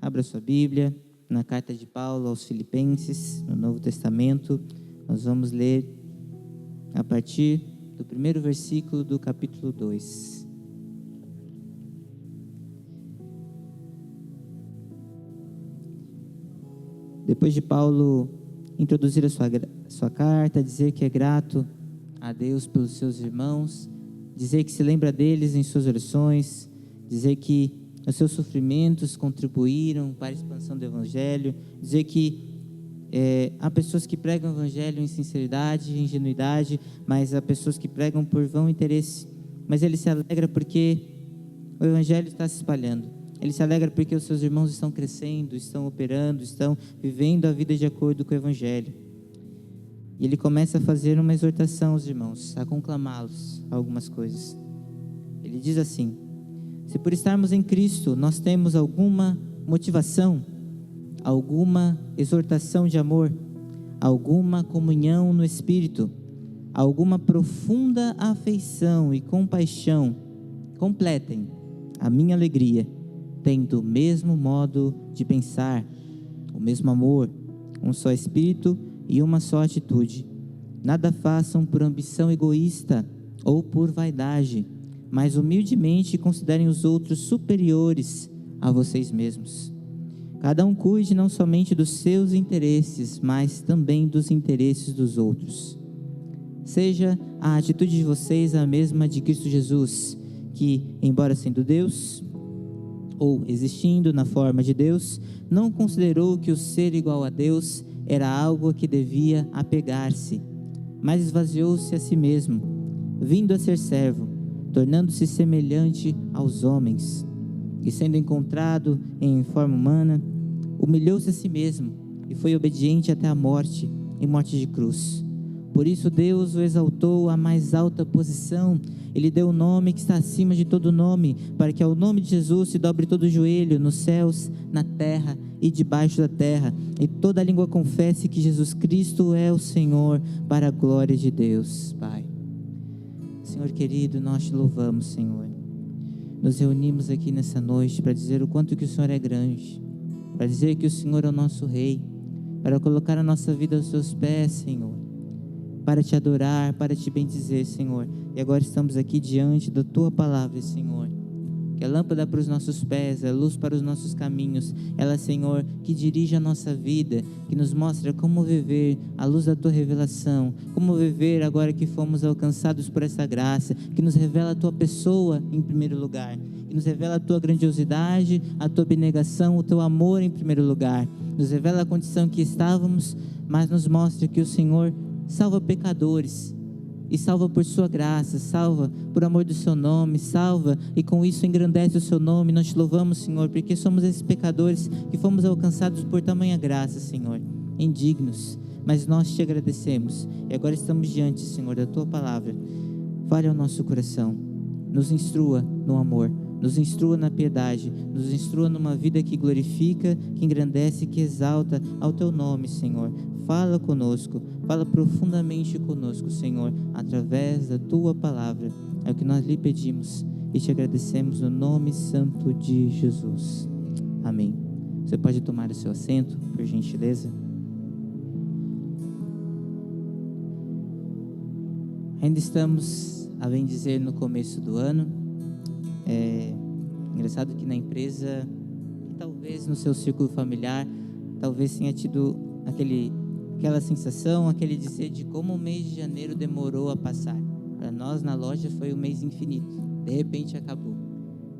Abra sua Bíblia na carta de Paulo aos Filipenses, no Novo Testamento. Nós vamos ler a partir do primeiro versículo do capítulo 2. Depois de Paulo introduzir a sua carta, dizer que é grato a Deus pelos seus irmãos, dizer que se lembra deles em suas orações, dizer que os seus sofrimentos contribuíram para a expansão do Evangelho, dizer que há pessoas que pregam o Evangelho em sinceridade, em ingenuidade, mas há pessoas que pregam por vão interesse. Mas ele se alegra porque o Evangelho está se espalhando. Ele se alegra porque os seus irmãos estão crescendo, estão operando, estão vivendo a vida de acordo com o Evangelho. E ele começa a fazer uma exortação aos irmãos, a conclamá-los a algumas coisas. Ele diz assim: se por estarmos em Cristo nós temos alguma motivação, alguma exortação de amor, alguma comunhão no Espírito, alguma profunda afeição e compaixão, completem a minha alegria, tendo o mesmo modo de pensar, o mesmo amor, um só Espírito e uma só atitude. Nada façam por ambição egoísta ou por vaidade, mas humildemente considerem os outros superiores a vocês mesmos. Cada um cuide não somente dos seus interesses, mas também dos interesses dos outros. Seja a atitude de vocês a mesma de Cristo Jesus, que, embora sendo Deus, ou existindo na forma de Deus, não considerou que o ser igual a Deus era algo a que devia apegar-se, mas esvaziou-se a si mesmo, vindo a ser servo, tornando-se semelhante aos homens, e sendo encontrado em forma humana, humilhou-se a si mesmo, e foi obediente até a morte, e morte de cruz. Por isso Deus o exaltou à mais alta posição, Ele deu o nome que está acima de todo nome, para que ao nome de Jesus se dobre todo o joelho, nos céus, na terra e debaixo da terra, e toda língua confesse que Jesus Cristo é o Senhor, para a glória de Deus, Pai. Senhor querido, nós te louvamos, Senhor. Nos reunimos aqui nessa noite para dizer o quanto que o Senhor é grande, para dizer que o Senhor é o nosso Rei, para colocar a nossa vida aos seus pés, Senhor, para te adorar, para te bendizer, Senhor. E agora estamos aqui diante da Tua palavra, Senhor, que é lâmpada para os nossos pés, é luz para os nossos caminhos. Ela, Senhor, que dirige a nossa vida, que nos mostra como viver à luz da Tua revelação, como viver agora que fomos alcançados por essa graça, que nos revela a Tua pessoa em primeiro lugar, que nos revela a Tua grandiosidade, a Tua abnegação, o Teu amor em primeiro lugar, nos revela a condição que estávamos, mas nos mostra que o Senhor salva pecadores, e salva por sua graça, salva por amor do seu nome, salva e com isso engrandece o seu nome. Nós te louvamos, Senhor, porque somos esses pecadores que fomos alcançados por tamanha graça, Senhor, indignos, mas nós te agradecemos, e agora estamos diante, Senhor, da Tua palavra. Fale ao nosso coração, nos instrua no amor, nos instrua na piedade, nos instrua numa vida que glorifica, que engrandece, que exalta ao Teu nome, Senhor. Fala conosco, fala profundamente conosco, Senhor, através da Tua palavra. É o que nós lhe pedimos e te agradecemos no nome santo de Jesus. Amém. Você pode tomar o seu assento, por gentileza? Ainda estamos, a bem dizer, no começo do ano. Engraçado que na empresa, e talvez no seu círculo familiar, talvez tenha tido aquela sensação, aquele dizer de como o mês de janeiro demorou a passar. Para nós na loja foi um mês infinito, de repente acabou,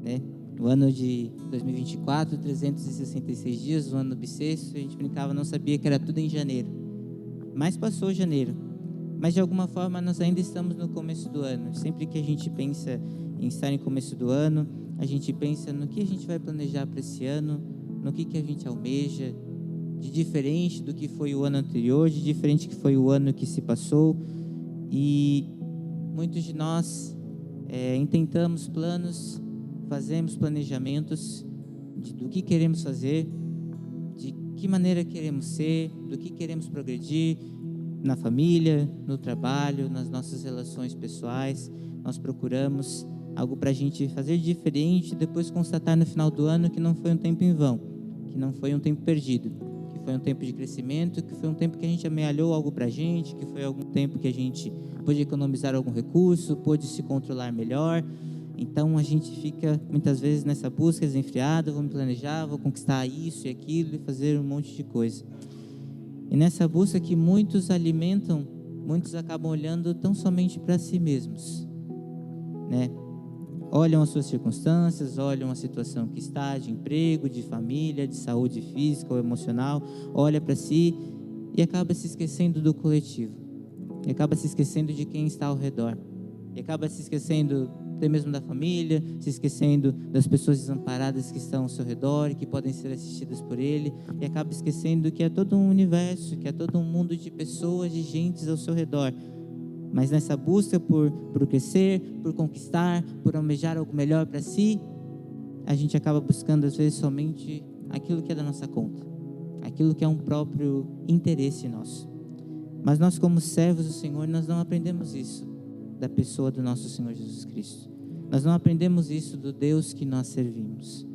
né? O ano de 2024, 366 dias, o ano bissexto, a gente brincava, não sabia que era tudo em janeiro, mas passou janeiro. Mas de alguma forma nós ainda estamos no começo do ano. Sempre que a gente pensa em estar em começo do ano, a gente pensa no que a gente vai planejar para esse ano, no que a gente almeja, de diferente do que foi o ano anterior, de diferente que foi o ano que se passou. E muitos de nós intentamos planos, fazemos planejamentos do que queremos fazer, de que maneira queremos ser, do que queremos progredir na família, no trabalho, nas nossas relações pessoais. Nós procuramos algo para a gente fazer diferente, depois constatar no final do ano que não foi um tempo em vão, que não foi um tempo perdido, que foi um tempo de crescimento, que foi um tempo que a gente amealhou algo pra gente, que foi algum tempo que a gente pôde economizar algum recurso, pôde se controlar melhor. Então a gente fica muitas vezes nessa busca desenfreada, vou me planejar, vou conquistar isso e aquilo e fazer um monte de coisa. E nessa busca que muitos alimentam, muitos acabam olhando tão somente para si mesmos, né? Olham as suas circunstâncias, olham a situação que está, de emprego, de família, de saúde física ou emocional, olha para si e acaba se esquecendo do coletivo, e acaba se esquecendo de quem está ao redor, e acaba se esquecendo até mesmo da família, se esquecendo das pessoas desamparadas que estão ao seu redor e que podem ser assistidas por ele, e acaba esquecendo que é todo um universo, que é todo um mundo de pessoas, de gentes ao seu redor. Mas nessa busca por crescer, por conquistar, por almejar algo melhor para si, a gente acaba buscando às vezes somente aquilo que é da nossa conta, aquilo que é um próprio interesse nosso. Mas nós, como servos do Senhor, nós não aprendemos isso da pessoa do nosso Senhor Jesus Cristo. Nós não aprendemos isso do Deus que nós servimos.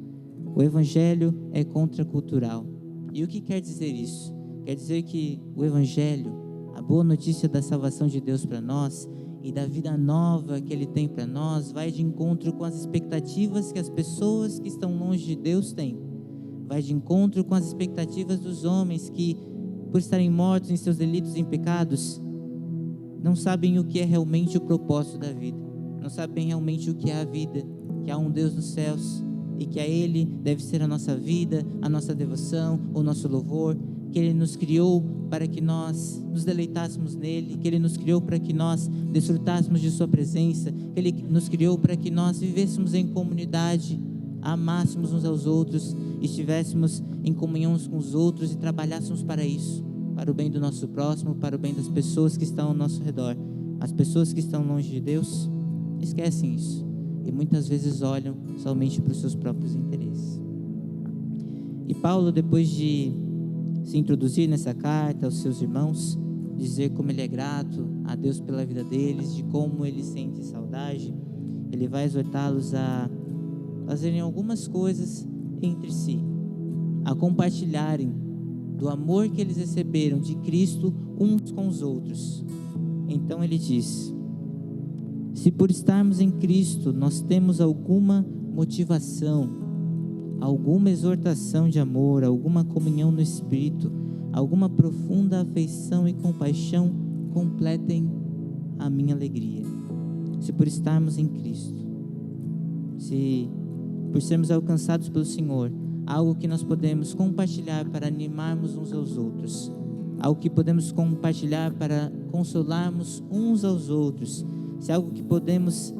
O Evangelho é contracultural. E o que quer dizer isso? Quer dizer que o Evangelho, a boa notícia da salvação de Deus para nós e da vida nova que Ele tem para nós, vai de encontro com as expectativas que as pessoas que estão longe de Deus têm. Vai de encontro com as expectativas dos homens que, por estarem mortos em seus delitos e pecados, não sabem o que é realmente o propósito da vida, não sabem realmente o que é a vida, que há um Deus nos céus e que a Ele deve ser a nossa vida, a nossa devoção, o nosso louvor, que Ele nos criou para que nós nos deleitássemos nele, que Ele nos criou para que nós desfrutássemos de Sua presença, que Ele nos criou para que nós vivêssemos em comunidade, amássemos uns aos outros, estivéssemos em comunhão uns com os outros e trabalhássemos para isso, para o bem do nosso próximo, para o bem das pessoas que estão ao nosso redor. As pessoas que estão longe de Deus esquecem isso e muitas vezes olham somente para os seus próprios interesses. E Paulo, depois de se introduzir nessa carta aos seus irmãos, dizer como ele é grato a Deus pela vida deles, de como ele sente saudade, ele vai exortá-los a fazerem algumas coisas entre si, a compartilharem do amor que eles receberam de Cristo uns com os outros. Então ele diz: se por estarmos em Cristo nós temos alguma motivação, alguma exortação de amor, alguma comunhão no Espírito, alguma profunda afeição e compaixão, completem a minha alegria. Se por estarmos em Cristo, se por sermos alcançados pelo Senhor, algo que nós podemos compartilhar para animarmos uns aos outros, algo que podemos compartilhar para consolarmos uns aos outros, se algo que podemos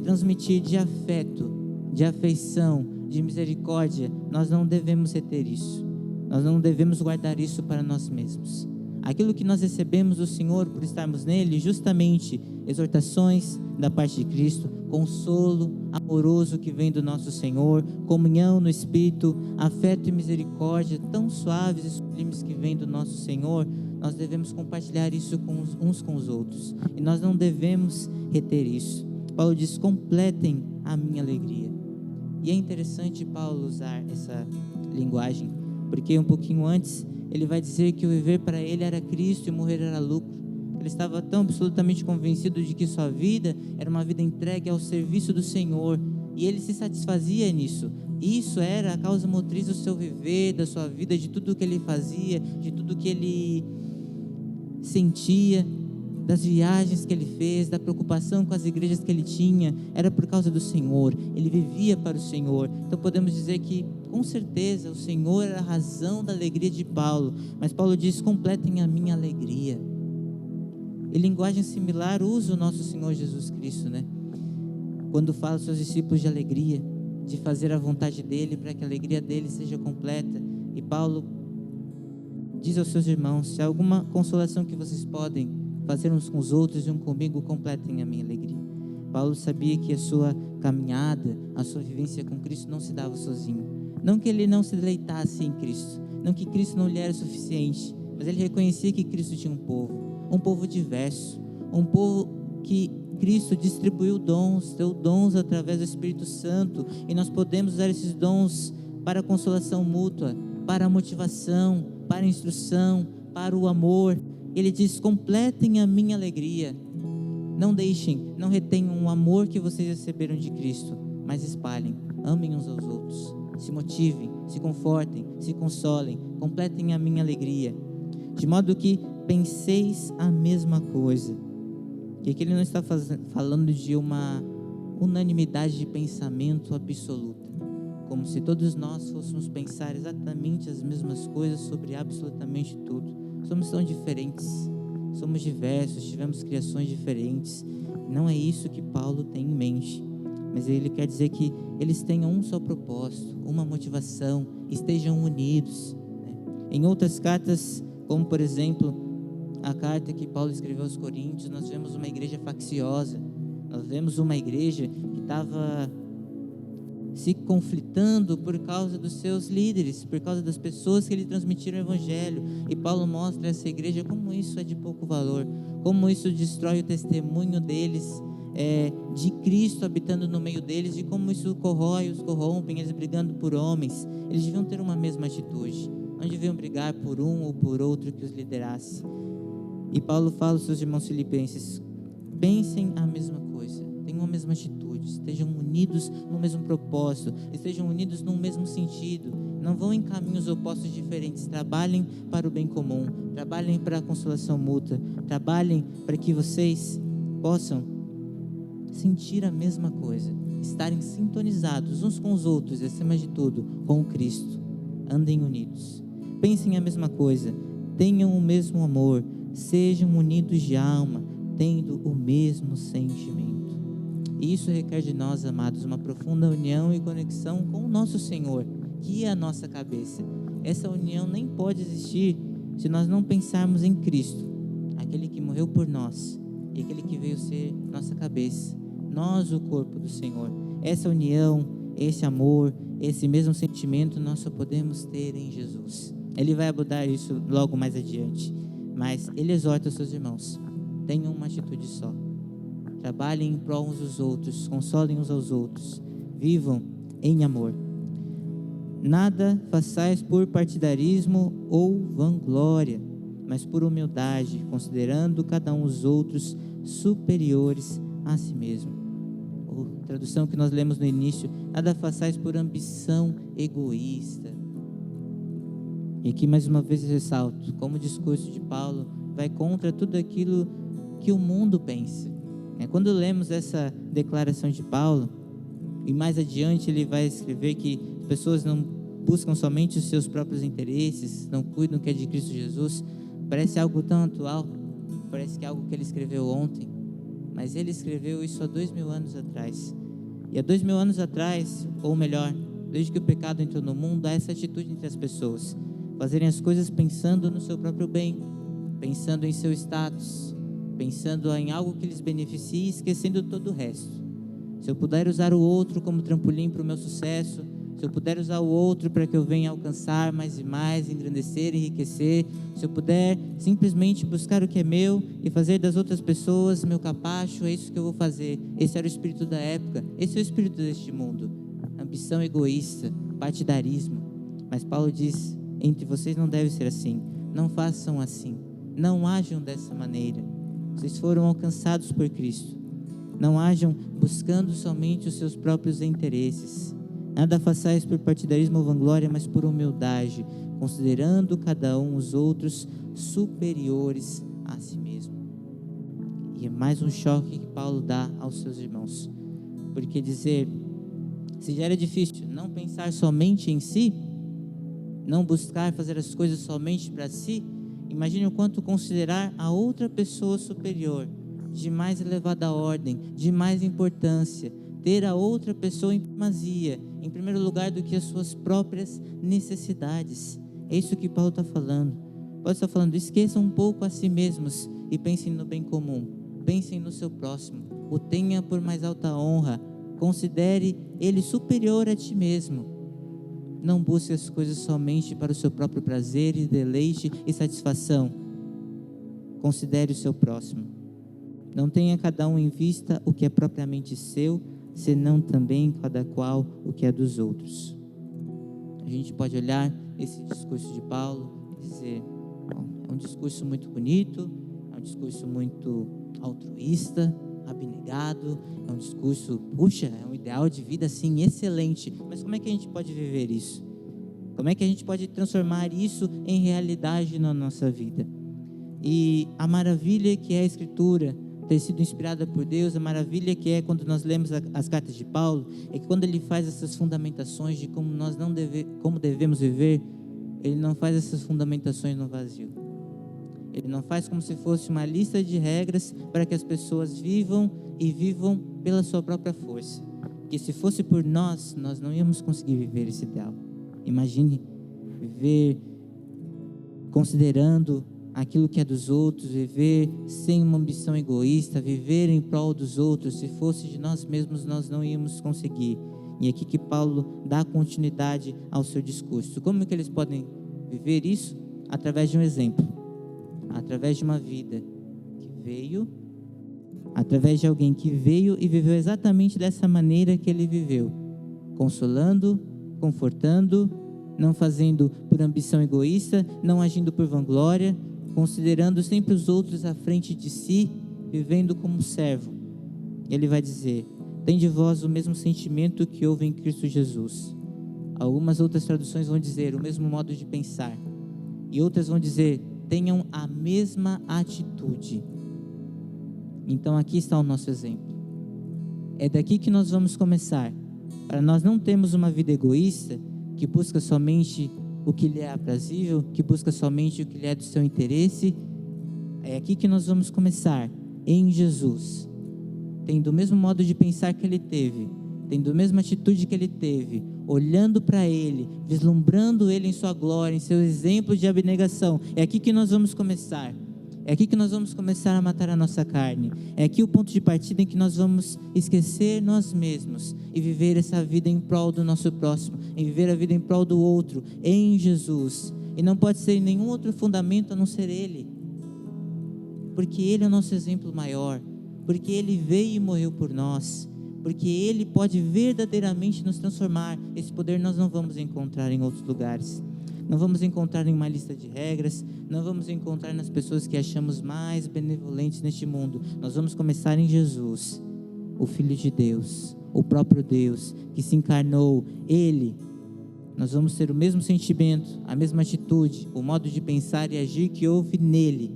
transmitir de afeto, de afeição, de misericórdia, nós não devemos reter isso, nós não devemos guardar isso para nós mesmos. Aquilo que nós recebemos do Senhor por estarmos nele, justamente exortações da parte de Cristo, consolo amoroso que vem do nosso Senhor, comunhão no Espírito, afeto e misericórdia tão suaves e sublimes que vem do nosso Senhor, nós devemos compartilhar isso uns com os outros, e nós não devemos reter isso. Paulo diz: completem a minha alegria. E é interessante Paulo usar essa linguagem, porque um pouquinho antes ele vai dizer que o viver para ele era Cristo e morrer era lucro. Ele estava tão absolutamente convencido de que sua vida era uma vida entregue ao serviço do Senhor, e ele se satisfazia nisso. Isso era a causa motriz do seu viver, da sua vida, de tudo que ele fazia, de tudo que ele sentia, das viagens que ele fez, da preocupação com as igrejas que ele tinha, era por causa do Senhor. Ele vivia para o Senhor. Então podemos dizer que, com certeza, o Senhor era a razão da alegria de Paulo. Mas Paulo diz: completem a minha alegria. E linguagem similar usa o nosso Senhor Jesus Cristo, né? Quando fala aos seus discípulos de alegria, de fazer a vontade dele, para que a alegria dele seja completa. E Paulo diz aos seus irmãos: se há alguma consolação que vocês podem fazer uns com os outros e um comigo, completem a minha alegria. Paulo sabia que a sua caminhada, a sua vivência com Cristo não se dava sozinho. Não que ele não se deleitasse em Cristo, não que Cristo não lhe era suficiente, mas ele reconhecia que Cristo tinha um povo diverso, um povo que Cristo distribuiu dons, deu dons através do Espírito Santo, e nós podemos usar esses dons para consolação mútua, para a motivação, para a instrução, para o amor. Ele diz: completem a minha alegria. Não deixem, não retenham o amor que vocês receberam de Cristo, mas espalhem, amem uns aos outros, se motivem, se confortem, se consolem, completem a minha alegria, de modo que penseis a mesma coisa. E aqui ele não está falando de uma unanimidade de pensamento absoluta, como se todos nós fôssemos pensar exatamente as mesmas coisas sobre absolutamente tudo. Somos tão diferentes, somos diversos, tivemos criações diferentes. Não é isso que Paulo tem em mente, mas ele quer dizer que eles tenham um só propósito, uma motivação, estejam unidos, né? Em outras cartas, como por exemplo a carta que Paulo escreveu aos Coríntios, nós vemos uma igreja facciosa, nós vemos uma igreja que estava se conflitando por causa dos seus líderes, por causa das pessoas que lhe transmitiram o evangelho. E Paulo mostra a essa igreja como isso é de pouco valor, como isso destrói o testemunho deles, de Cristo habitando no meio deles, e como isso os corrompem, eles brigando por homens. Eles deviam ter uma mesma atitude, não deviam brigar por um ou por outro que os liderasse. E Paulo fala aos seus irmãos filipenses: pensem a mesma coisa, tenham a mesma atitude, estejam unidos no mesmo propósito, estejam unidos no mesmo sentido, não vão em caminhos opostos diferentes, trabalhem para o bem comum, trabalhem para a consolação mútua, trabalhem para que vocês possam sentir a mesma coisa, estarem sintonizados uns com os outros e, acima de tudo, com o Cristo. Andem unidos, pensem a mesma coisa, tenham o mesmo amor, sejam unidos de alma, tendo o mesmo sentimento. E isso requer de nós, amados, uma profunda união e conexão com o nosso Senhor, que é a nossa cabeça. Essa união nem pode existir se nós não pensarmos em Cristo, aquele que morreu por nós e aquele que veio ser nossa cabeça, nós o corpo do Senhor. Essa união, esse amor, esse mesmo sentimento nós só podemos ter em Jesus. Ele vai abordar isso logo mais adiante, mas ele exorta os seus irmãos: tenham uma atitude só, trabalhem em prol uns dos outros, consolem uns aos outros, vivam em amor. Nada façais por partidarismo ou vanglória, mas por humildade, considerando cada um os outros superiores a si mesmo. Ou, tradução que nós lemos no início: nada façais por ambição egoísta. E aqui mais uma vez eu ressalto, como o discurso de Paulo vai contra tudo aquilo que o mundo pensa. Quando lemos essa declaração de Paulo, e mais adiante ele vai escrever que as pessoas não buscam somente os seus próprios interesses, não cuidam do que é de Cristo Jesus, parece algo tão atual, parece que é algo que ele escreveu ontem, mas ele escreveu isso há 2000 anos atrás. E há 2000 anos atrás, ou melhor, desde que o pecado entrou no mundo, há essa atitude entre as pessoas, fazerem as coisas pensando no seu próprio bem, pensando em seu status, pensando em algo que lhes beneficie, esquecendo todo o resto. Se eu puder usar o outro como trampolim para o meu sucesso, se eu puder usar o outro para que eu venha alcançar mais e mais, engrandecer, enriquecer, se eu puder simplesmente buscar o que é meu e fazer das outras pessoas meu capacho, é isso que eu vou fazer. Esse era o espírito da época, esse é o espírito deste mundo. Ambição egoísta, partidarismo. Mas Paulo diz: entre vocês não deve ser assim, não façam assim, não ajam dessa maneira. Vocês foram alcançados por Cristo. Não hajam buscando somente os seus próprios interesses. Nada façais por partidarismo ou vanglória, mas por humildade, considerando cada um os outros superiores a si mesmo. E é mais um choque que Paulo dá aos seus irmãos. Porque dizer, se já era difícil não pensar somente em si, não buscar fazer as coisas somente para si, imagine o quanto considerar a outra pessoa superior, de mais elevada ordem, de mais importância, ter a outra pessoa em primazia, em primeiro lugar do que as suas próprias necessidades. É isso que Paulo está falando. Paulo está falando: esqueçam um pouco a si mesmos e pensem no bem comum, pensem no seu próximo, o tenha por mais alta honra, considere ele superior a ti mesmo. Não busque as coisas somente para o seu próprio prazer e deleite e satisfação. Considere o seu próximo. Não tenha cada um em vista o que é propriamente seu, senão também cada qual o que é dos outros. a gente pode olhar esse discurso de Paulo e dizer, bom, é um discurso muito bonito, é um discurso muito altruísta, abnegado, é um discurso, puxa, é um ideal de vida assim excelente, mas como é que a gente pode viver isso? Como é que a gente pode transformar isso em realidade na nossa vida? E a maravilha que é a Escritura, ter sido inspirada por Deus, a maravilha que é quando nós lemos as cartas de Paulo, é que quando ele faz essas fundamentações de como nós como devemos viver, ele não faz essas fundamentações no vazio. Ele não faz como se fosse uma lista de regras para que as pessoas vivam e vivam pela sua própria força. Que se fosse por nós não íamos conseguir viver esse ideal. Imagine viver considerando aquilo que é dos outros, viver sem uma ambição egoísta, viver em prol dos outros. Se fosse de nós mesmos, nós não íamos conseguir. E é aqui que Paulo dá continuidade ao seu discurso. Como que eles podem viver isso? Através de um exemplo, através de uma vida que veio, através de alguém que veio e viveu exatamente dessa maneira que ele viveu, consolando, confortando, não fazendo por ambição egoísta, não agindo por vanglória, considerando sempre os outros à frente de si, vivendo como servo. Ele vai dizer, tem de vós o mesmo sentimento que houve em Cristo Jesus. Algumas outras traduções vão dizer o mesmo modo de pensar, e outras vão dizer, tenham a mesma atitude. Então aqui está o nosso exemplo. É daqui que nós vamos começar. Para nós não termos uma vida egoísta, que busca somente o que lhe é aprazível, que busca somente o que lhe é do seu interesse, é aqui que nós vamos começar, em Jesus. Tendo o mesmo modo de pensar que ele teve, tendo a mesma atitude que ele teve, olhando para ele, vislumbrando ele em sua glória, em seu exemplo de abnegação. É aqui que nós vamos começar. É aqui que nós vamos começar a matar a nossa carne. É aqui o ponto de partida em que nós vamos esquecer nós mesmos e viver essa vida em prol do nosso próximo, em viver a vida em prol do outro, em Jesus. E não pode ser nenhum outro fundamento a não ser Ele. Porque Ele é o nosso exemplo maior. Porque Ele veio e morreu por nós. Porque Ele pode verdadeiramente nos transformar. Esse poder nós não vamos encontrar em outros lugares. Não vamos encontrar em uma lista de regras, não vamos encontrar nas pessoas que achamos mais benevolentes neste mundo. Nós vamos começar em Jesus, o Filho de Deus, o próprio Deus, que se encarnou, Ele. Nós vamos ter o mesmo sentimento, a mesma atitude, o modo de pensar e agir que houve nele.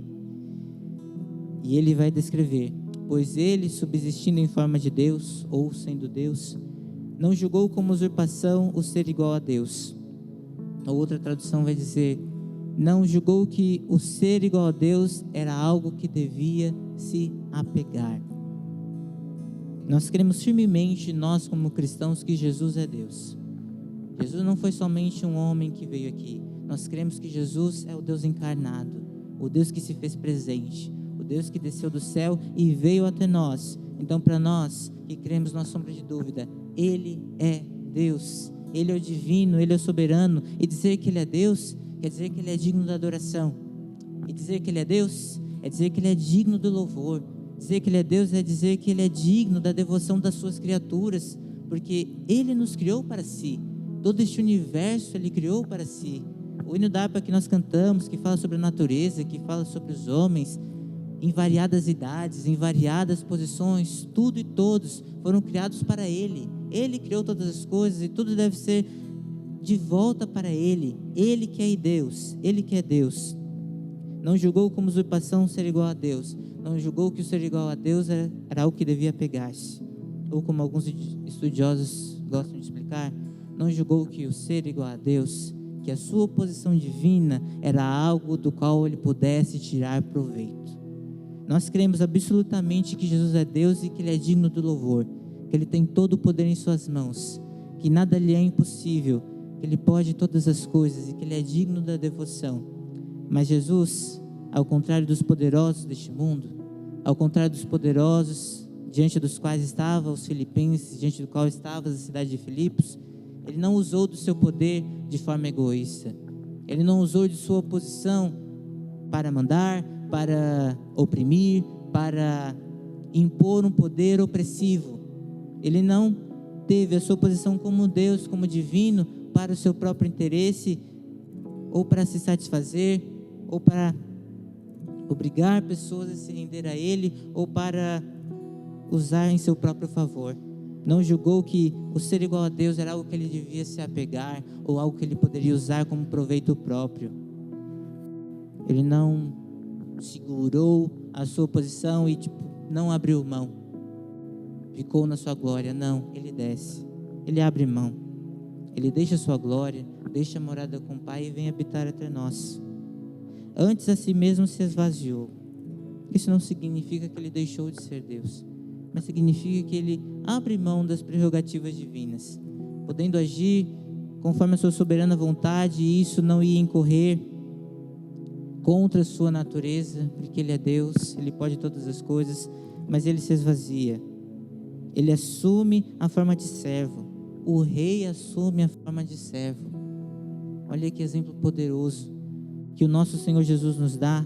E Ele vai descrever, pois Ele, subsistindo em forma de Deus, ou sendo Deus, não julgou como usurpação o ser igual a Deus. A outra tradução vai dizer, não julgou que o ser igual a Deus era algo que devia se apegar. Nós cremos firmemente, nós como cristãos, que Jesus é Deus. Jesus não foi somente um homem que veio aqui. Nós cremos que Jesus é o Deus encarnado, o Deus que se fez presente, o Deus que desceu do céu e veio até nós. Então, para nós que cremos, não há sombra de dúvida, Ele é Deus. Ele é o divino, Ele é o soberano. E dizer que Ele é Deus, quer dizer que Ele é digno da adoração. E dizer que Ele é Deus, é dizer que Ele é digno do louvor. Dizer que Ele é Deus é dizer que Ele é digno da devoção das suas criaturas. Porque Ele nos criou para si. Todo este universo Ele criou para si. O hino da harpa que nós cantamos, que fala sobre a natureza, que fala sobre os homens, em variadas idades, em variadas posições, tudo e todos foram criados para Ele. Ele criou todas as coisas e tudo deve ser de volta para Ele. Ele que é Deus, Ele que é Deus. Não julgou como usurpação ser igual a Deus. Não julgou que o ser igual a Deus era algo que devia pegar-se. Ou como alguns estudiosos gostam de explicar, não julgou que o ser igual a Deus, que a sua posição divina era algo do qual Ele pudesse tirar proveito. Nós cremos absolutamente que Jesus é Deus e que Ele é digno do louvor, que Ele tem todo o poder em suas mãos, que nada lhe é impossível, que Ele pode todas as coisas e que Ele é digno da devoção. Mas Jesus, ao contrário dos poderosos deste mundo, ao contrário dos poderosos diante dos quais estavam os filipenses, diante do qual estava a cidade de Filipos, Ele não usou do seu poder de forma egoísta. Ele não usou de sua posição para mandar, para oprimir, para impor um poder opressivo. Ele não teve a sua posição como Deus, como divino, para o seu próprio interesse, ou para se satisfazer, ou para obrigar pessoas a se render a ele, ou para usar em seu próprio favor. Não julgou que o ser igual a Deus era algo que ele devia se apegar, ou algo que ele poderia usar como proveito próprio. Ele não segurou a sua posição e não abriu mão, ficou na sua glória. Não, ele desce, ele abre mão, ele deixa a sua glória, deixa a morada com o Pai e vem habitar entre nós. Antes a si mesmo se esvaziou. Isso não significa que ele deixou de ser Deus, mas significa que ele abre mão das prerrogativas divinas, podendo agir conforme a sua soberana vontade, e isso não ia incorrer contra a sua natureza, porque ele é Deus, ele pode todas as coisas, mas ele se esvazia. Ele assume a forma de servo. O rei assume a forma de servo. Olha que exemplo poderoso que o nosso Senhor Jesus nos dá,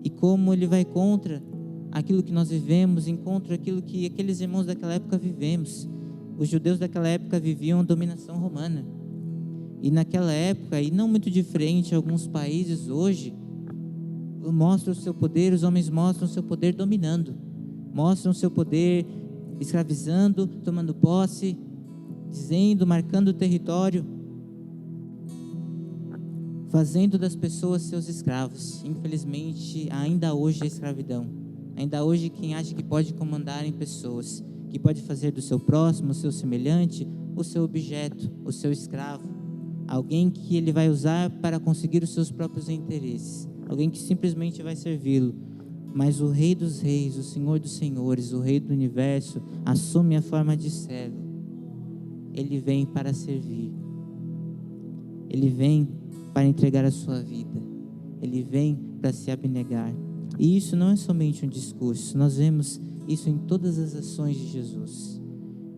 e como ele vai contra aquilo que nós vivemos, contra aquilo que aqueles irmãos daquela época vivemos. Os judeus daquela época viviam a dominação romana, e naquela época, e não muito diferente, alguns países hoje mostram o seu poder, os homens mostram o seu poder dominando, mostram o seu poder escravizando, tomando posse, dizendo, marcando o território, fazendo das pessoas seus escravos. Infelizmente, ainda hoje a escravidão, ainda hoje quem acha que pode comandar em pessoas, que pode fazer do seu próximo, o seu semelhante, o seu objeto, o seu escravo, alguém que ele vai usar para conseguir os seus próprios interesses, alguém que simplesmente vai servi-lo. Mas o Rei dos Reis, o Senhor dos Senhores, o Rei do Universo, assume a forma de servo. Ele vem para servir, ele vem para entregar a sua vida, ele vem para se abnegar. E isso não é somente um discurso, nós vemos isso em todas as ações de Jesus.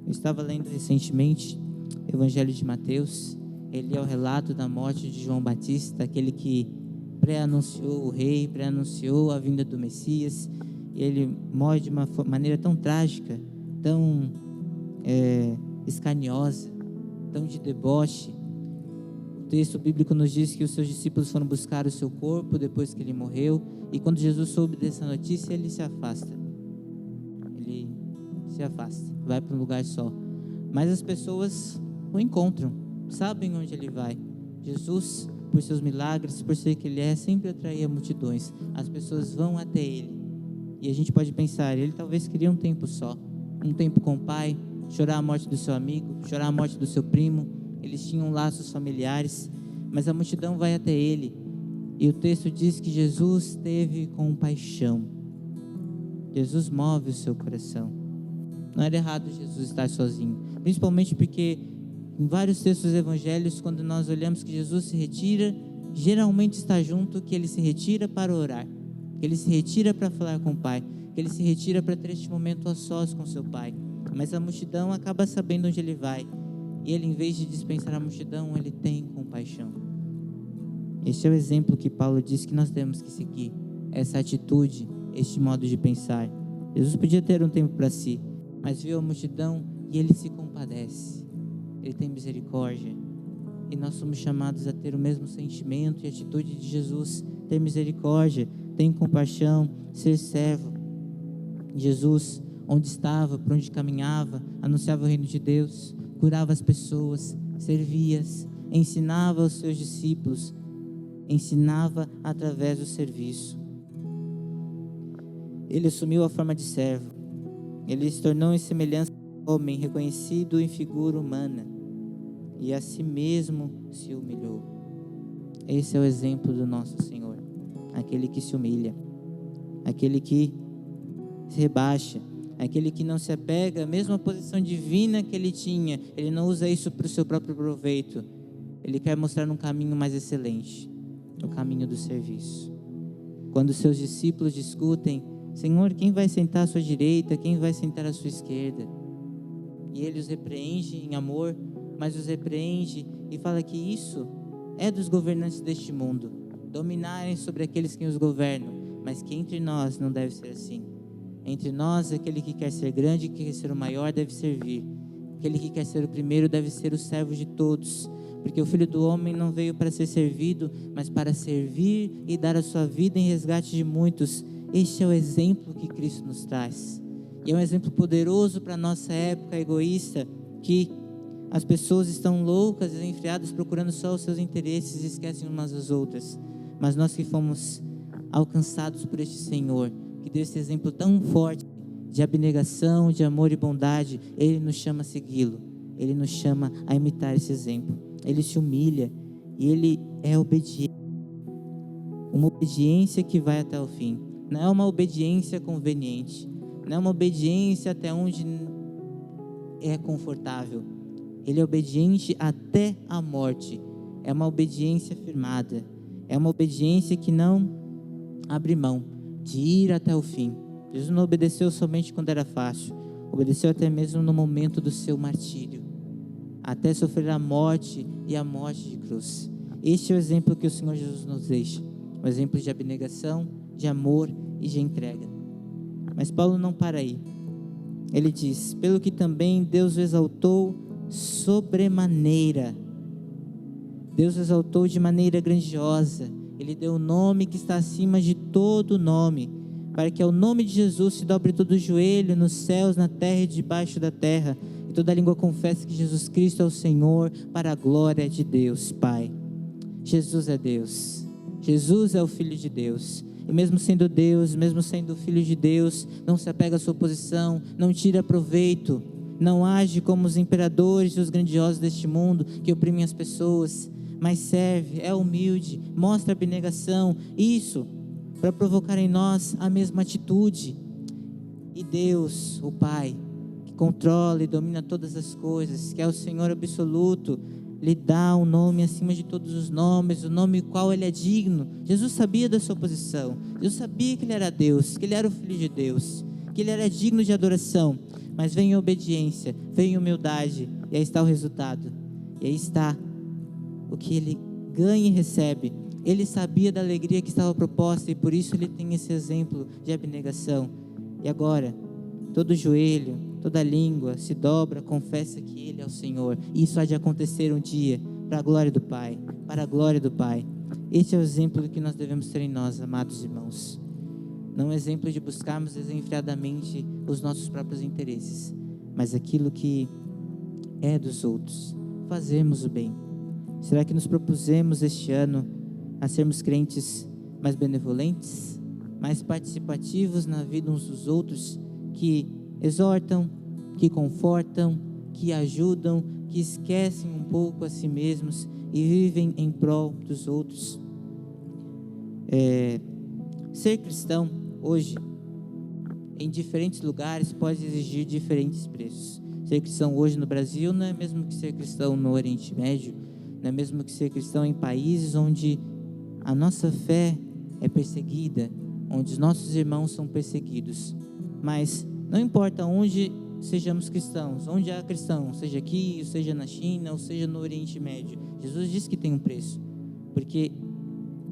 Eu estava lendo recentemente o Evangelho de Mateus. Ele é o relato da morte de João Batista, aquele que pré-anunciou o rei, pré-anunciou a vinda do Messias, e ele morre de uma maneira tão trágica, tão escarniosa, tão de deboche. O texto bíblico nos diz que os seus discípulos foram buscar o seu corpo depois que ele morreu, e quando Jesus soube dessa notícia, ele se afasta, vai para um lugar só. Mas as pessoas o encontram, sabem onde ele vai. Jesus, por seus milagres, por ser que ele é, sempre atraía multidões. As pessoas vão até ele, e a gente pode pensar, ele talvez queria um tempo só, um tempo com o Pai, chorar a morte do seu amigo, chorar a morte do seu primo. Eles tinham laços familiares, mas a multidão vai até ele, e o texto diz que Jesus teve compaixão. Jesus move o seu coração. Não era errado Jesus estar sozinho, principalmente porque em vários textos dos evangelhos, quando nós olhamos que Jesus se retira, geralmente está junto que ele se retira para orar, que ele se retira para falar com o Pai, que ele se retira para ter este momento a sós com seu Pai. Mas a multidão acaba sabendo onde ele vai, e ele, em vez de dispensar a multidão, ele tem compaixão. Este é o exemplo que Paulo diz que nós temos que seguir, essa atitude, este modo de pensar. Jesus podia ter um tempo para si, mas viu a multidão e ele se compadece, ele tem misericórdia, e nós somos chamados a ter o mesmo sentimento e atitude de Jesus, ter misericórdia, ter compaixão, ser servo. Jesus, onde estava, por onde caminhava, anunciava o reino de Deus, curava as pessoas, servia-as, ensinava aos seus discípulos, ensinava através do serviço. Ele assumiu a forma de servo, ele se tornou em semelhança ao homem, reconhecido em figura humana, e a si mesmo se humilhou. Esse é o exemplo do nosso Senhor, aquele que se humilha, aquele que se rebaixa, aquele que não se apega à mesma posição divina que ele tinha. Ele não usa isso para o seu próprio proveito, ele quer mostrar um caminho mais excelente, o caminho do serviço. Quando seus discípulos discutem, Senhor, quem vai sentar à sua direita, quem vai sentar à sua esquerda? E ele os repreende em amor, mas os repreende e fala que isso é dos governantes deste mundo, dominarem sobre aqueles que os governam, mas que entre nós não deve ser assim. Entre nós, aquele que quer ser grande, que quer ser o maior, deve servir. Aquele que quer ser o primeiro deve ser o servo de todos, porque o Filho do Homem não veio para ser servido, mas para servir e dar a sua vida em resgate de muitos. Este é o exemplo que Cristo nos traz. E é um exemplo poderoso para a nossa época egoísta, que as pessoas estão loucas, desenfreadas, procurando só os seus interesses e esquecem umas das outras. Mas nós que fomos alcançados por este Senhor, que deu esse exemplo tão forte de abnegação, de amor e bondade, Ele nos chama a segui-lo. Ele nos chama a imitar esse exemplo. Ele se humilha e Ele é obediente. Uma obediência que vai até o fim. Não é uma obediência conveniente. Não é uma obediência até onde é confortável. Ele é obediente até a morte. É uma obediência firmada. É uma obediência que não abre mão de ir até o fim. Jesus não obedeceu somente quando era fácil. Obedeceu até mesmo no momento do seu martírio, até sofrer a morte e a morte de cruz. Este é o exemplo que o Senhor Jesus nos deixa. Um exemplo de abnegação, de amor e de entrega. Mas Paulo não para aí. Ele diz: pelo que também Deus o exaltou sobremaneira. Deus o exaltou de maneira grandiosa. Ele deu um nome que está acima de todo nome, para que ao nome de Jesus se dobre todo o joelho nos céus, na terra e debaixo da terra, e toda língua confesse que Jesus Cristo é o Senhor, para a glória de Deus Pai. Jesus é Deus. Jesus é o Filho de Deus. E mesmo sendo Deus, mesmo sendo Filho de Deus, não se apega à sua posição, não tira proveito, não age como os imperadores e os grandiosos deste mundo que oprimem as pessoas, mas serve, é humilde, mostra abnegação. Isso para provocar em nós a mesma atitude. E Deus, o Pai, que controla e domina todas as coisas, que é o Senhor absoluto, lhe dá um nome acima de todos os nomes, o nome qual ele é digno. Jesus sabia da sua posição, Jesus sabia que ele era Deus, que ele era o Filho de Deus, que ele era digno de adoração, mas vem em obediência, vem em humildade, e aí está o resultado, e aí está o que ele ganha e recebe. Ele sabia da alegria que estava proposta, e por isso ele tem esse exemplo de abnegação. E agora, todo joelho, toda língua se dobra, confessa que Ele é o Senhor. Isso há de acontecer um dia, para a glória do Pai, para a glória do Pai. Este é o exemplo que nós devemos ter em nós, amados irmãos. Não o exemplo de buscarmos desenfreadamente os nossos próprios interesses, mas aquilo que é dos outros, fazermos o bem. Será que nos propusemos este ano a sermos crentes mais benevolentes, mais participativos na vida uns dos outros, que exortam, que confortam, que ajudam, que esquecem um pouco a si mesmos e vivem em prol dos outros? Ser cristão hoje, em diferentes lugares, pode exigir diferentes preços. Ser cristão hoje no Brasil não é mesmo que ser cristão no Oriente Médio, não é mesmo que ser cristão em países onde a nossa fé é perseguida, onde os nossos irmãos são perseguidos. Mas não importa onde sejamos cristãos, onde há cristão, seja aqui, ou seja na China, ou seja no Oriente Médio, Jesus diz que tem um preço, porque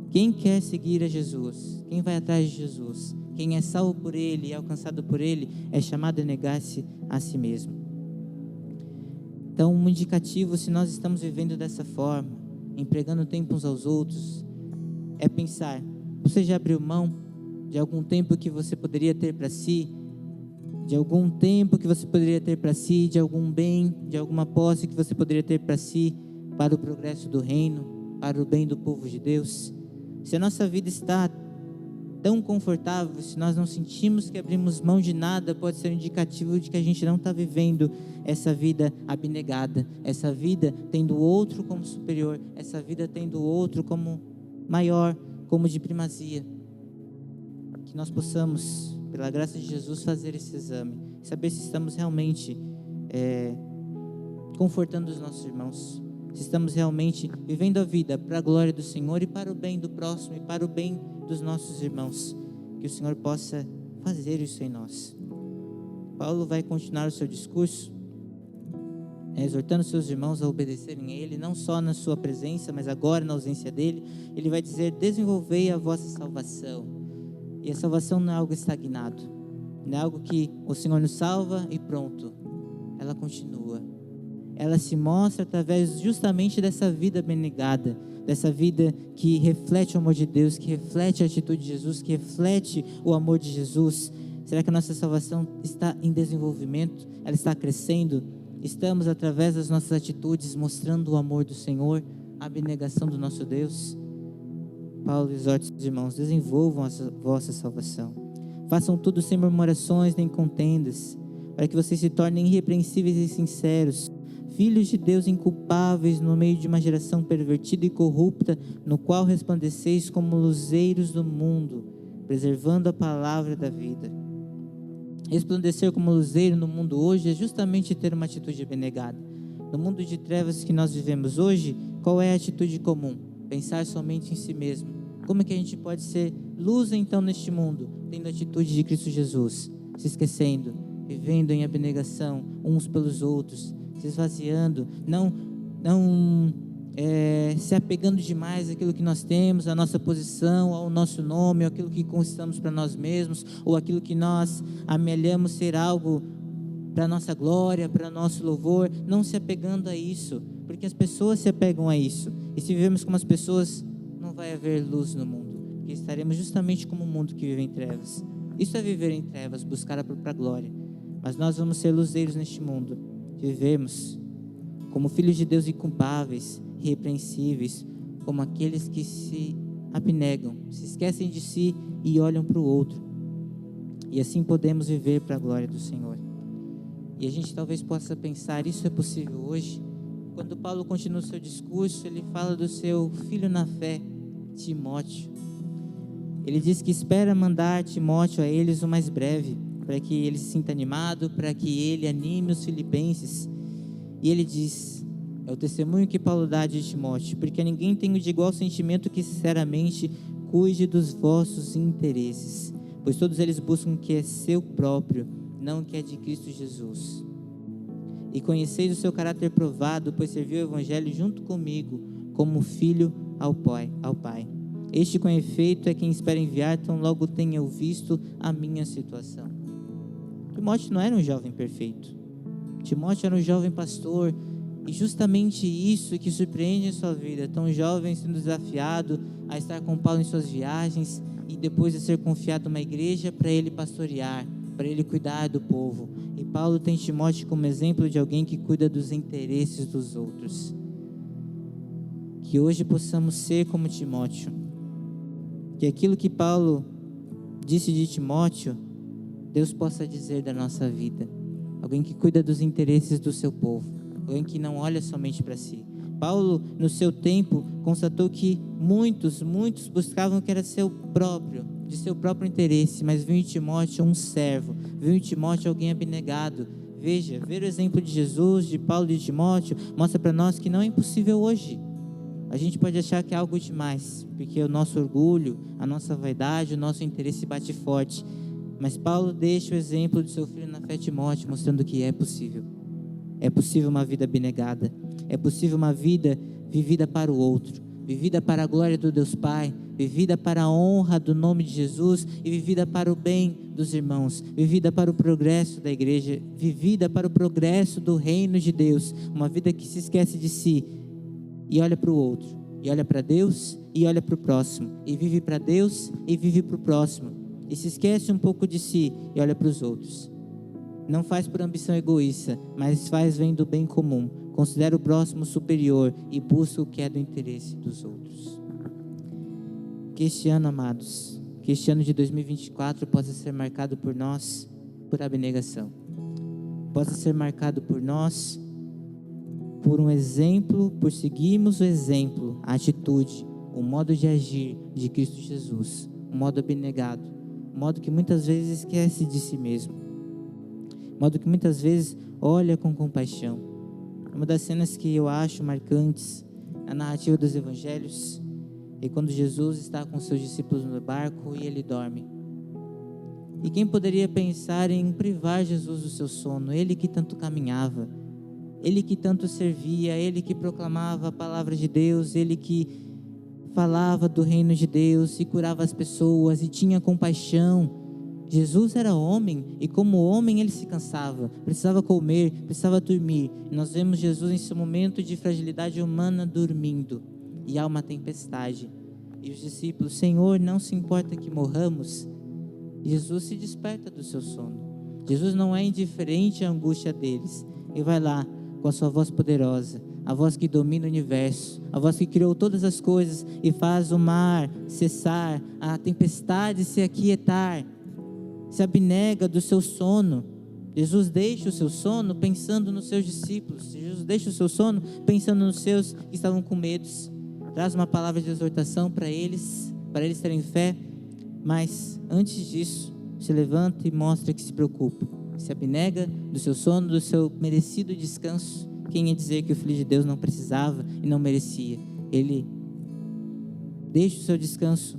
quem quer seguir a Jesus, quem vai atrás de Jesus, quem é salvo por Ele e alcançado por Ele, é chamado a negar-se a si mesmo. Então, um indicativo, se nós estamos vivendo dessa forma, empregando tempo uns aos outros, é pensar: você já abriu mão de algum tempo que você poderia ter para si, de algum tempo que você poderia ter para si, de algum bem, de alguma posse que você poderia ter para si, para o progresso do reino, para o bem do povo de Deus? Se a nossa vida está tão confortável, se nós não sentimos que abrimos mão de nada, pode ser um indicativo de que a gente não está vivendo essa vida abnegada, essa vida tendo o outro como superior, essa vida tendo o outro como maior, como de primazia. Que nós possamos, pela graça de Jesus, fazer esse exame, saber se estamos realmente confortando os nossos irmãos, se estamos realmente vivendo a vida para a glória do Senhor e para o bem do próximo e para o bem dos nossos irmãos. Que o Senhor possa fazer isso em nós. Paulo vai continuar o seu discurso, exortando seus irmãos a obedecerem a Ele, não só na sua presença, mas agora na ausência dEle. Ele vai dizer: desenvolvei a vossa salvação. E a salvação não é algo estagnado, não é algo que o Senhor nos salva e pronto. Ela continua. ela se mostra através justamente dessa vida abnegada, dessa vida que reflete o amor de Deus, que reflete a atitude de Jesus, que reflete o amor de Jesus. Será que a nossa salvação está em desenvolvimento? Ela está crescendo? Estamos, através das nossas atitudes, mostrando o amor do Senhor, a abnegação do nosso Deus? Paulo exorta os irmãos: desenvolvam a vossa salvação. Façam tudo sem murmurações nem contendas, para que vocês se tornem irrepreensíveis e sinceros, filhos de Deus inculpáveis no meio de uma geração pervertida e corrupta, no qual resplandeceis como luzeiros do mundo, preservando a palavra da vida. Resplandecer como luzeiro no mundo hoje é justamente ter uma atitude abnegada. No mundo de trevas que nós vivemos hoje, qual é a atitude comum? Pensar somente em si mesmo. Como é que a gente pode ser luz então neste mundo, tendo a atitude de Cristo Jesus, se esquecendo, vivendo em abnegação uns pelos outros, se esvaziando, não se apegando demais àquilo que nós temos, à nossa posição, ao nosso nome, àquilo que conquistamos para nós mesmos, ou aquilo que nós amelhamos ser algo para a nossa glória, para o nosso louvor, não se apegando a isso, porque as pessoas se apegam a isso, e se vivemos como as pessoas, não vai haver luz no mundo, porque estaremos justamente como o mundo que vive em trevas. Isso é viver em trevas, buscar a própria glória, mas nós vamos ser luzeiros neste mundo, vivemos como filhos de Deus inculpáveis, irrepreensíveis, como aqueles que se abnegam, se esquecem de si e olham para o outro, e assim podemos viver para a glória do Senhor. E a gente talvez possa pensar: isso é possível hoje? Quando Paulo continua o seu discurso, ele fala do seu filho na fé, Timóteo. Ele diz que espera mandar Timóteo a eles o mais breve, para que ele se sinta animado, para que ele anime os filipenses. E ele diz, é o testemunho que Paulo dá de Timóteo: porque ninguém tem de igual sentimento que sinceramente cuide dos vossos interesses, pois todos eles buscam o que é seu próprio, não o que é de Cristo Jesus. E conheceis o seu caráter provado, pois serviu o evangelho junto comigo, como filho ao Pai. Este, com efeito, é quem espera enviar, tão logo tenha visto a minha situação. Timóteo não era um jovem perfeito. Timóteo era um jovem pastor, e justamente isso que surpreende a sua vida, tão jovem sendo desafiado a estar com Paulo em suas viagens, e depois de ser confiado uma igreja para ele pastorear, para ele cuidar do povo. E Paulo tem Timóteo como exemplo de alguém que cuida dos interesses dos outros. Que hoje possamos ser como Timóteo. Que aquilo que Paulo disse de Timóteo, Deus possa dizer da nossa vida. Alguém que cuida dos interesses do seu povo. Alguém que não olha somente para si. Paulo, no seu tempo, constatou que muitos buscavam o que era seu próprio, de seu próprio interesse, mas viu em Timóteo um servo, viu em Timóteo alguém abnegado. Veja, ver o exemplo de Jesus, de Paulo e de Timóteo, mostra para nós que não é impossível hoje. A gente pode achar que é algo demais, porque o nosso orgulho, a nossa vaidade, o nosso interesse bate forte. Mas Paulo deixa o exemplo de seu filho na fé, Timóteo, mostrando que é possível. É possível uma vida abnegada. É possível uma vida vivida para o outro, vivida para a glória do Deus Pai, vivida para a honra do nome de Jesus e vivida para o bem dos irmãos, vivida para o progresso da igreja, vivida para o progresso do reino de Deus. Uma vida que se esquece de si e olha para o outro, e olha para Deus e olha para o próximo, e vive para Deus e vive para o próximo, e se esquece um pouco de si e olha para os outros. Não faz por ambição egoísta, mas faz vendo o bem comum, considera o próximo superior e busca o que é do interesse dos outros. Que este ano, amados, que este ano de 2024 possa ser marcado por nós, por abnegação. Possa ser marcado por nós, por um exemplo, por seguirmos o exemplo, a atitude, o modo de agir de Cristo Jesus, um modo abnegado, um modo que muitas vezes esquece de si mesmo, um modo que muitas vezes olha com compaixão. Uma das cenas que eu acho marcantes, a narrativa dos evangelhos, é quando Jesus está com seus discípulos no barco e ele dorme. E quem poderia pensar em privar Jesus do seu sono? Ele que tanto caminhava, ele que tanto servia, ele que proclamava a palavra de Deus, ele que falava do reino de Deus e curava as pessoas e tinha compaixão. Jesus era homem e como homem ele se cansava, precisava comer, precisava dormir. E nós vemos Jesus em seu momento de fragilidade humana dormindo e há uma tempestade. E os discípulos, Senhor, não se importa que morramos? Jesus se desperta do seu sono. Jesus não é indiferente à angústia deles. E vai lá com a sua voz poderosa, a voz que domina o universo, a voz que criou todas as coisas e faz o mar cessar, a tempestade se aquietar, se abnega do seu sono. Jesus deixa o seu sono pensando nos seus discípulos. Jesus deixa o seu sono pensando nos seus que estavam com medos. Traz uma palavra de exortação para eles terem fé, mas antes disso, se levanta e mostra que se preocupa, se abnega do seu sono, do seu merecido descanso. Quem ia dizer que o Filho de Deus não precisava e não merecia? Ele deixa o seu descanso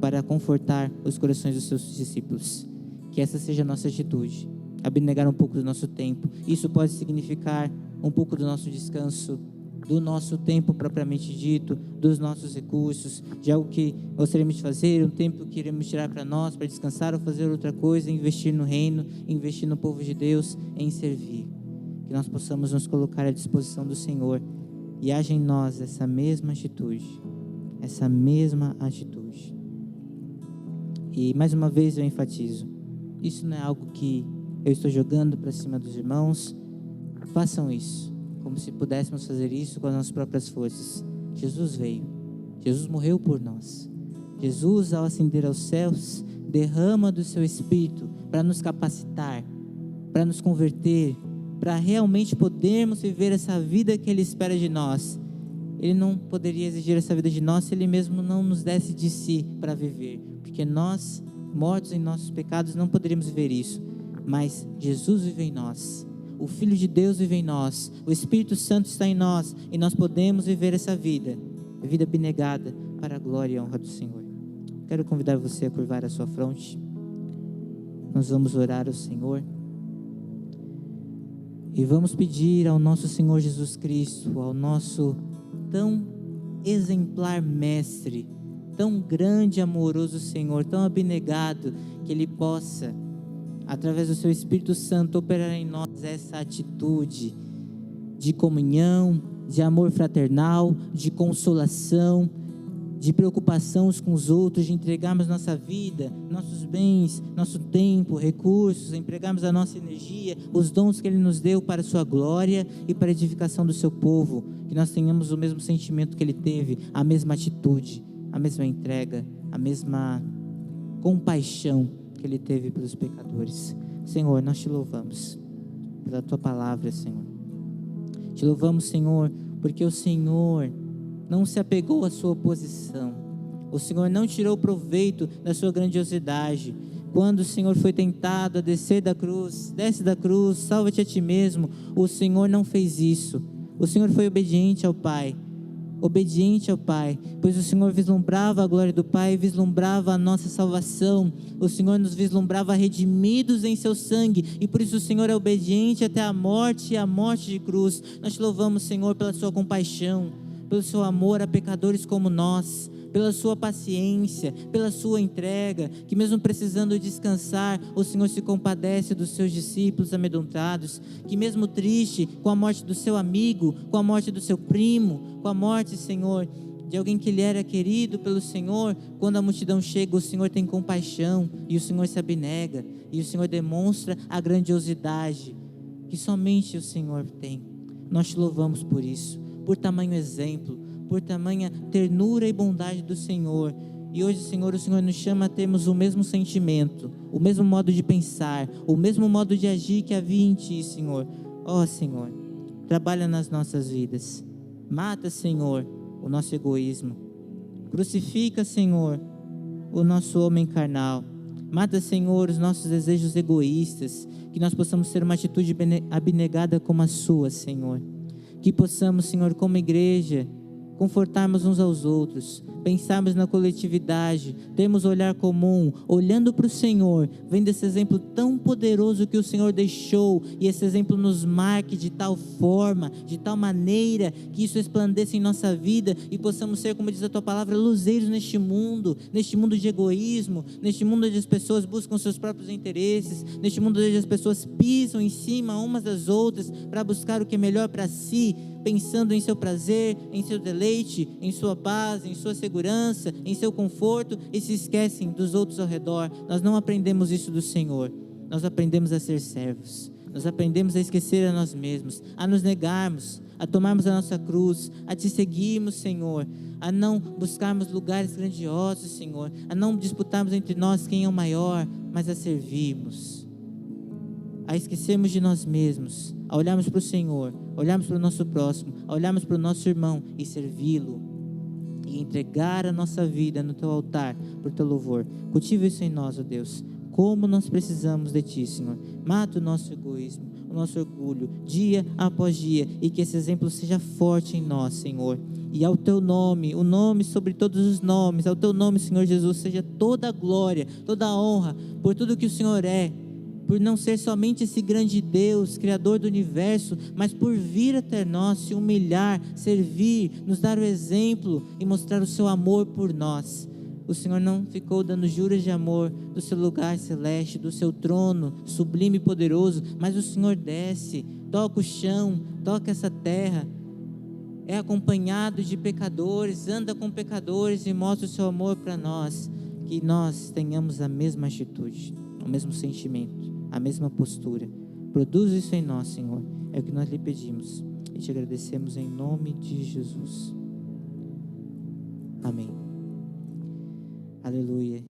para confortar os corações dos seus discípulos. Que essa seja a nossa atitude, abnegar um pouco do nosso tempo. Isso pode significar um pouco do nosso descanso, do nosso tempo propriamente dito, dos nossos recursos, de algo que gostaríamos de fazer, um tempo que iremos tirar para nós, para descansar ou fazer outra coisa, investir no reino, investir no povo de Deus, em servir. Que nós possamos nos colocar à disposição do Senhor e haja em nós essa mesma atitude. E mais uma vez eu enfatizo, isso não é algo que eu estou jogando para cima dos irmãos. Façam isso, como se pudéssemos fazer isso com as nossas próprias forças. Jesus veio, Jesus morreu por nós. Jesus, ao ascender aos céus, derrama do seu Espírito para nos capacitar, para nos converter, para realmente podermos viver essa vida que Ele espera de nós. Ele não poderia exigir essa vida de nós se Ele mesmo não nos desse de si para viver, porque nós, mortos em nossos pecados, não poderíamos viver isso, mas Jesus vive em nós, o Filho de Deus vive em nós, o Espírito Santo está em nós, e nós podemos viver essa vida abnegada para a glória e a honra do Senhor. Quero convidar você a curvar a sua fronte. Nós vamos orar ao Senhor e vamos pedir ao nosso Senhor Jesus Cristo, ao nosso tão exemplar mestre, tão grande e amoroso Senhor, tão abnegado, que Ele possa, através do seu Espírito Santo, operar em nós essa atitude de comunhão, de amor fraternal, de consolação, de preocupação uns com os outros, de entregarmos nossa vida, nossos bens, nosso tempo, recursos, empregarmos a nossa energia, os dons que Ele nos deu para a sua glória e para a edificação do seu povo, que nós tenhamos o mesmo sentimento que Ele teve, a mesma atitude, a mesma entrega, a mesma compaixão que Ele teve pelos pecadores. Senhor, nós te louvamos pela tua palavra, Senhor. Te louvamos, Senhor, porque o Senhor não se apegou à sua oposição. O Senhor não tirou proveito da sua grandiosidade. Quando o Senhor foi tentado a descer da cruz, desce da cruz, salva-te a ti mesmo, o Senhor não fez isso. O Senhor foi obediente ao Pai, pois o Senhor vislumbrava a glória do Pai, vislumbrava a nossa salvação. O Senhor nos vislumbrava redimidos em seu sangue, e por isso o Senhor é obediente até a morte e a morte de cruz. Nós te louvamos, Senhor, pela sua compaixão, pelo seu amor a pecadores como nós, pela sua paciência, pela sua entrega, que mesmo precisando descansar, o Senhor se compadece dos seus discípulos amedrontados, que mesmo triste com a morte do seu amigo, com a morte do seu primo, com a morte, Senhor, de alguém que lhe era querido pelo Senhor, quando a multidão chega, o Senhor tem compaixão, e o Senhor se abnega, e o Senhor demonstra a grandiosidade que somente o Senhor tem. Nós te louvamos por isso, por tamanho exemplo, por tamanha ternura e bondade do Senhor. E hoje, Senhor, o Senhor nos chama a termos o mesmo sentimento, o mesmo modo de pensar, o mesmo modo de agir que havia em Ti, Senhor. Ó, Senhor, trabalha nas nossas vidas. Mata, Senhor, o nosso egoísmo. Crucifica, Senhor, o nosso homem carnal. Mata, Senhor, os nossos desejos egoístas, que nós possamos ter uma atitude abnegada como a sua, Senhor. Que possamos, Senhor, como igreja, confortarmos uns aos outros, pensarmos na coletividade, termos olhar comum, olhando para o Senhor, vendo esse exemplo tão poderoso que o Senhor deixou, e esse exemplo nos marque de tal forma, de tal maneira, que isso resplandeça em nossa vida, e possamos ser, como diz a tua palavra, luzeiros neste mundo de egoísmo, neste mundo onde as pessoas buscam seus próprios interesses, neste mundo onde as pessoas pisam em cima umas das outras, para buscar o que é melhor para si, pensando em seu prazer, em seu deleite, em sua paz, em sua segurança, em seu conforto, e se esquecem dos outros ao redor. Nós não aprendemos isso do Senhor. Nós aprendemos a ser servos. Nós aprendemos a esquecer a nós mesmos, a nos negarmos, a tomarmos a nossa cruz, a te seguirmos, Senhor, a não buscarmos lugares grandiosos, Senhor, a não disputarmos entre nós quem é o maior, mas a servirmos, a esquecermos de nós mesmos, a olharmos para o Senhor, olharmos para o nosso próximo, a olharmos para o nosso irmão e servi-lo, e entregar a nossa vida no teu altar, por teu louvor. Cultiva isso em nós, ó Deus, como nós precisamos de ti, Senhor. Mata o nosso egoísmo, o nosso orgulho, dia após dia, e que esse exemplo seja forte em nós, Senhor. E ao teu nome, o nome sobre todos os nomes, ao teu nome, Senhor Jesus, seja toda a glória, toda a honra, por tudo que o Senhor é, por não ser somente esse grande Deus, Criador do universo, mas por vir até nós, se humilhar, servir, nos dar o exemplo e mostrar o seu amor por nós. O Senhor não ficou dando juras de amor do seu lugar celeste, do seu trono sublime e poderoso, mas o Senhor desce, toca o chão, toca essa terra, é acompanhado de pecadores, anda com pecadores e mostra o seu amor para nós. Que nós tenhamos a mesma atitude, o mesmo sentimento, a mesma postura. Produz isso em nós, Senhor, é o que nós lhe pedimos e te agradecemos em nome de Jesus. Amém. Aleluia.